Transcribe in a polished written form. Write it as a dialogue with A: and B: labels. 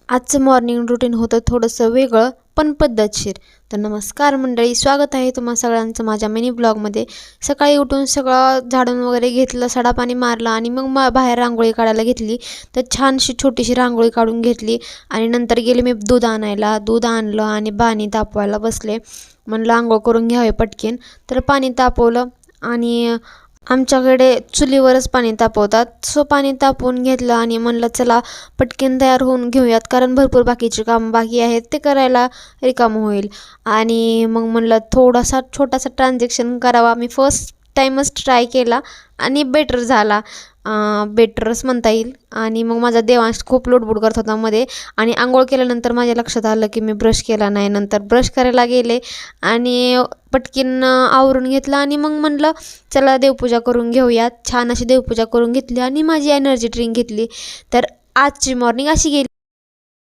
A: आजचं morning routine होतं थोडंसं वेगळं पण पद्धतशीर. तर नमस्कार मंडळी, स्वागत आहे तुम्हा सगळ्यांचं माझ्या मिनी ब्लॉगमध्ये. सकाळी उठून सगळं झाडून वगैरे घेतलं, सडा पाणी मारलं आणि मग बाहेर रांगोळी काढायला घेतली. तर छानशी छोटीशी रांगोळी काढून घेतली आणि नंतर गेले मी दूध आणायला. दूध आणलं आणि पाणी तापवायला बसले. म्हणलं आंघोळ करून घ्यावे पटकन. तर पाणी तापवलं आणि आमच्याकडे चुलीवरच पाणी तापवतात. सो पाणी तापवून घेतलं आणि म्हणलं चला पटकन तयार होऊन घेऊयात, कारण भरपूर बाकीचे काम बाकी आहेत, ते करायला रिकामं होईल. आणि मग म्हणलं थोडासा छोटासा ट्रान्झॅक्शन करावा. मी फर्स्ट टाईमच ट्राय केला आणि बेटर झाला, बेटरच म्हणता येईल. आणि मग माझा देवांश खूप लुडबुड करत होता मध्ये. आणि आंघोळ केल्यानंतर माझ्या लक्षात आलं की मी ब्रश केला नाही. नंतर ब्रश करायला गेले आणि पटकन आवरून घेतलं आणि मग म्हणलं चला देवपूजा करून घेऊयात. छान अशी देवपूजा करून घेतली आणि माझी एनर्जी ड्रिंक घेतली. तर आजची मॉर्निंग अशी गेली.